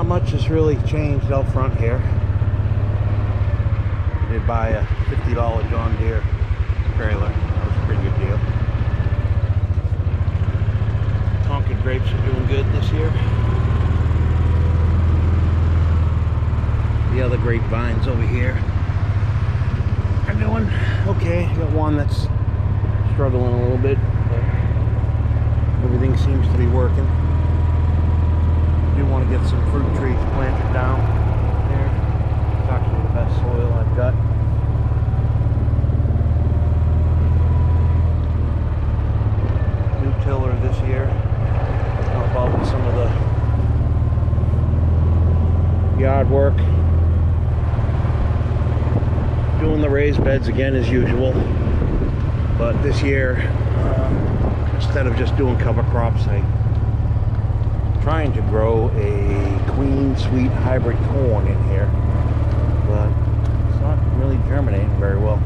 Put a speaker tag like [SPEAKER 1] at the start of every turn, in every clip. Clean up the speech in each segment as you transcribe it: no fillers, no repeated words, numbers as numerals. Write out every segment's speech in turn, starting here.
[SPEAKER 1] much has really changed out front here. I did buy a $50 John Deere trailer. That was a pretty good deal. Tonkin grapes are doing good this year. The other grapevines over here are doing okay. Got one that's struggling a little bit, but everything seems to be working. I do want to get some fruit trees planted down there. It's actually the best soil I've got. New tiller this year. Help out with some of the yard work. Doing the raised beds again as usual, but this year instead of just doing cover crops, I'm trying to grow a Queen Sweet hybrid corn in here, but it's not really germinating very well.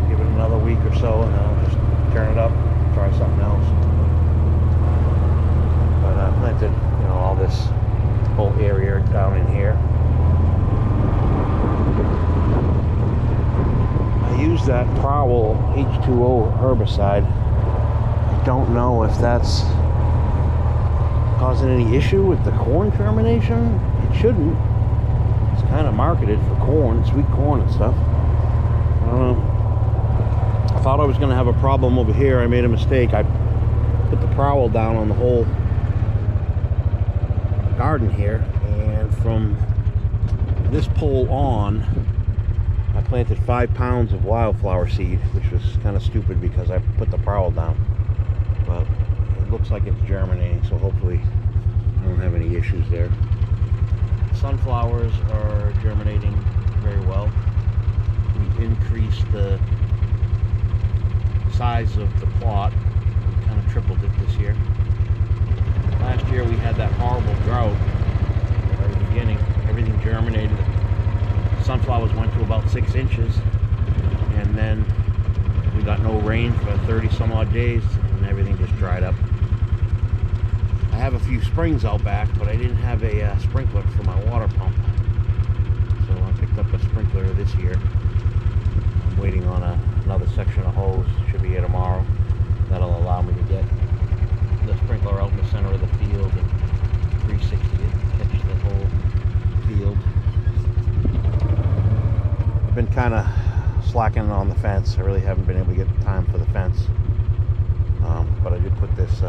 [SPEAKER 1] Give it another week or so and then I'll just turn it up, try something else. But I planted, all this whole area down in here. I use that Prowl H2O herbicide. I don't know if that's causing any issue with the corn germination. It shouldn't. It's kind of marketed for corn, sweet corn and stuff. I don't know. I thought I was going to have a problem over here. I made a mistake. I put the Prowl down on the whole garden here, and from this pole on, I planted 5 pounds of wildflower seed, which was kind of stupid because I put the Prowl down. But it looks like it's germinating, so hopefully I don't have any issues there. Sunflowers are germinating very well. We've increased the size of the plot. We kind of tripled it this year. Last year we had that horrible drought at the very beginning. Everything germinated. Sunflowers went to about 6 inches, and then we got no rain for 30 some odd days and everything just dried up. I have a few springs out back, but I didn't have a sprinkler for my water pump, so I picked up a sprinkler this year. I'm waiting on another section of hose. Should be here tomorrow. That'll allow me to get the sprinkler out in the center of the field and 360 it, catch the whole field. I've been kind of slacking on the fence. I really haven't been able to get time for the fence. But I did put this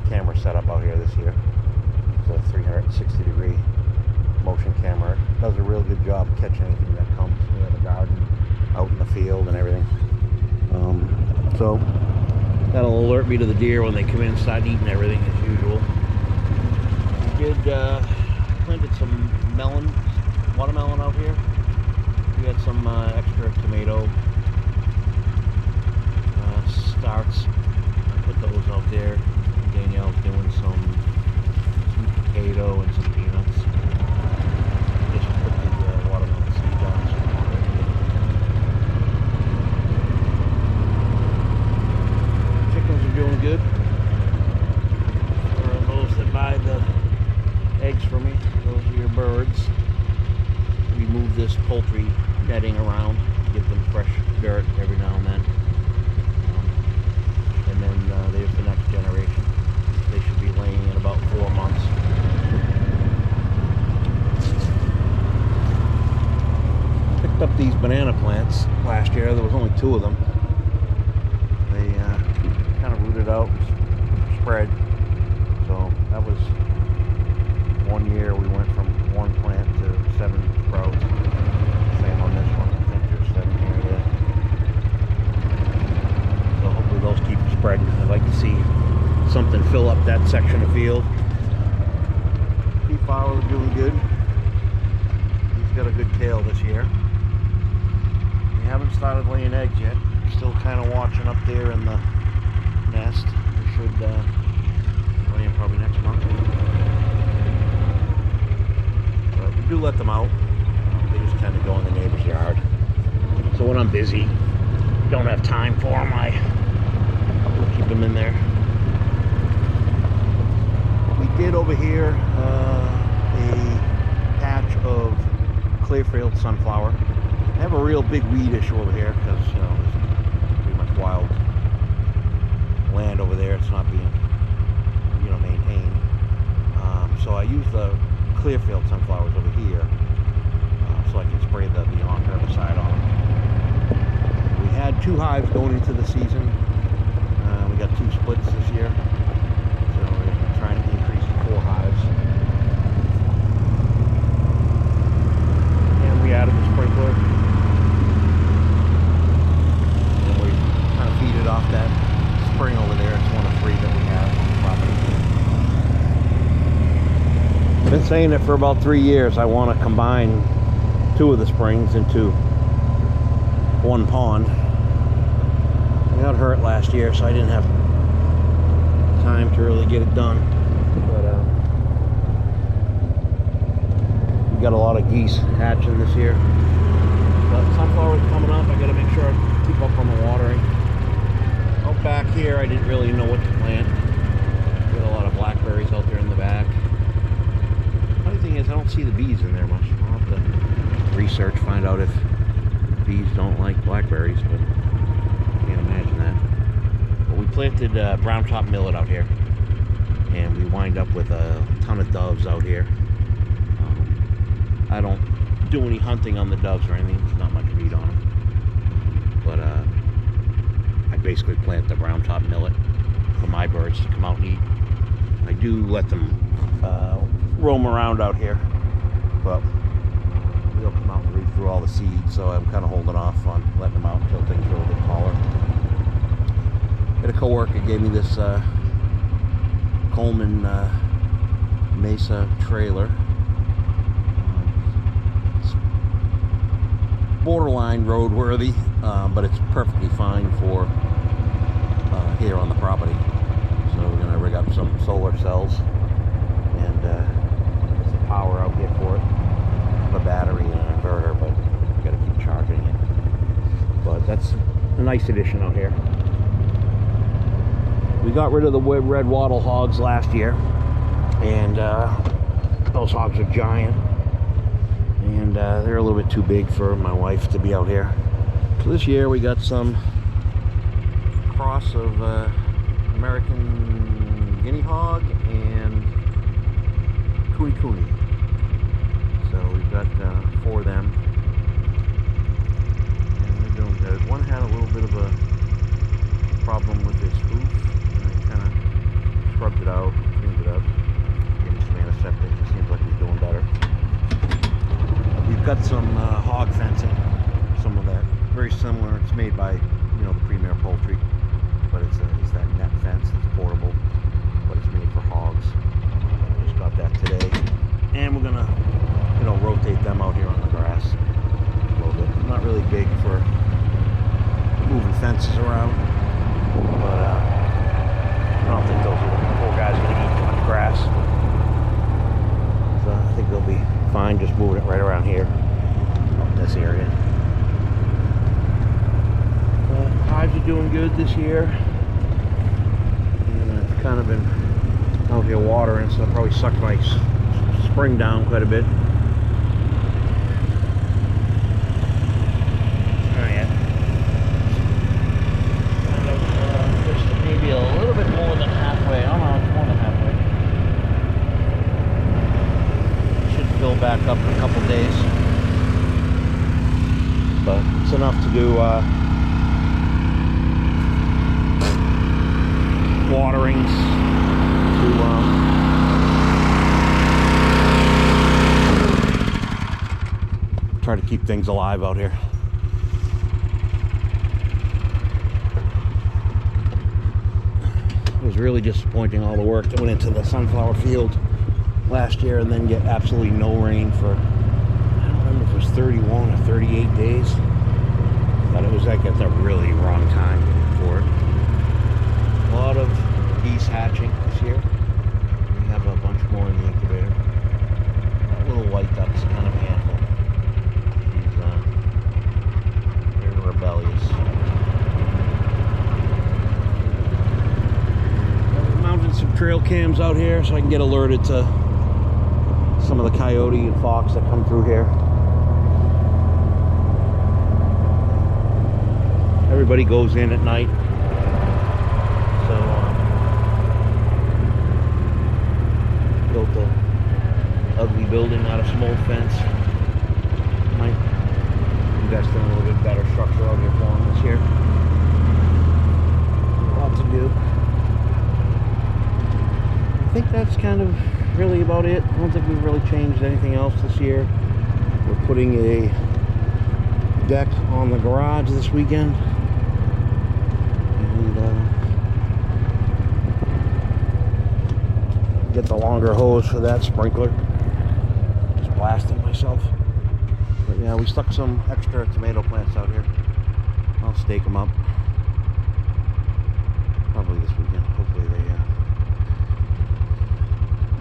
[SPEAKER 1] camera setup out here this year. It's a 360 degree motion camera. It does a real good job of catching anything that comes near the garden, out in the field and everything. So that'll alert me to the deer when they come in and start eating everything as usual. We did planted some watermelon out here. We had some extra tomato starts. I put those out there. Danielle's doing some sweet potato and some peanuts. Just put the watermelon seed down. Chickens are doing good. For those that buy the eggs from me, those are your birds. We move this poultry netting around, give them fresh dirt every now and then. And then there's the next generation. They should be laying in about 4 months. Picked up these banana plants last year. There was only 2 of them. They kind of rooted out and spread. So that was one year we went from 1 plant to 7 sprouts. Same on this one. I think there's 7 here yet. So hopefully those keep spreading. I'd like to see something fill up that section of field. Peafowl are doing good. He's got a good tail this year. We haven't started laying eggs yet. Still kind of watching up there in the nest. We should lay in probably next month. But we do let them out. They just tend to go in the neighbor's yard. So when I'm busy, don't have time for them, I will keep them in there. We did over here a patch of Clearfield sunflower. I have a real big weed issue over here because, you know, it's pretty much wild land over there. It's not being, you know, maintained. So I use the Clearfield sunflowers over here so I can spray the Beyond herbicide on them. We had 2 hives going into the season. We got 2 splits this year, so we're trying to increase to 4 hives. And we added the sprinkler, and we kind of feed it off that spring over there. It's one of 3 that we have on the property. I've been saying it for about 3 years. I want to combine 2 of the springs into 1 pond. I got hurt last year, so I didn't have time to really get it done. But we got a lot of geese hatching this year. But sunflowers coming up. I got to make sure I keep up on the watering. Out back here, I didn't really know what to plant. We got a lot of blackberries out there in the back. Funny thing is, I don't see the bees in there much. I'll have to research, find out if bees don't like blackberries, but can't imagine that. But we planted brown top millet out here, and we wind up with a ton of doves out here. I don't do any hunting on the doves or anything. There's not much meat on them, but I basically plant the brown top millet for my birds to come out and eat. I do let them roam around out here, but they'll come out and read through all the seeds, so I'm kind of holding off on letting them out until things are a little bit taller. I had a coworker gave me this Coleman Mesa trailer. It's borderline roadworthy, but it's perfectly fine for here on the property. So we're going to rig up some solar cells and get some power out here for it. I have a battery and an inverter, but got to keep charging it. But that's a nice addition out here. We got rid of the red wattle hogs last year, and those hogs are giant, and they're a little bit too big for my wife to be out here. So this year we got some cross of American guinea hog and kune. So we've got 4 of them, and they're doing good. One had a little bit of a problem with his hoof. I kind of scrubbed it out, cleaned it up, gave him some antiseptic. It seems like he's doing better. We've got some hog fencing, some of that, very similar. It's made by, you know, the Premier Poultry, but it's that net fence. It's portable, but it's made for hogs. Just got that today, and we're gonna, you know, rotate them out here on the grass a little bit. Not really big for moving fences around, but I don't think those poor guys are going to eat too much grass. So I think they'll be fine just moving it right around here, up this area. Hives are doing good this year, and I've kind of been out here watering, so I'll probably suck my spring down quite a bit. Maybe a little bit more than halfway. Oh no, it's more than halfway. Should fill back up in a couple days, but it's enough to do waterings to try to keep things alive out here. It was really disappointing, all the work that went into the sunflower field last year and then get absolutely no rain for, I don't remember if it was 31 or 38 days, but it was like at the really wrong time for it. A lot of geese hatching this year. We have a bunch more in the incubator. That little white duck's kind of a handful. He's very rebellious. Mounted some trail cams out here so I can get alerted to some of the coyote and fox that come through here. Everybody goes in at night, so built a ugly building out of some old fence. Might invest in a little bit better structure out here for them this year. Lots to do. I think that's kind of really about it. I don't think we've really changed anything else this year. We're putting a deck on the garage this weekend. Get the longer hose for that sprinkler. Just blasting myself. But yeah, we stuck some extra tomato plants out here. I'll stake them up. Probably this weekend. Hopefully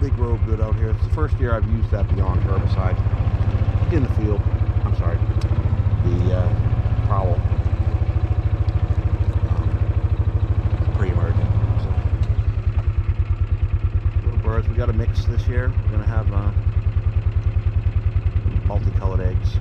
[SPEAKER 1] they grow good out here. It's the first year I've used that Beyond herbicide in the field. I'm sorry, the Prowl pre-emergent. So, little birds. We got a mix this year. We're gonna have multicolored eggs.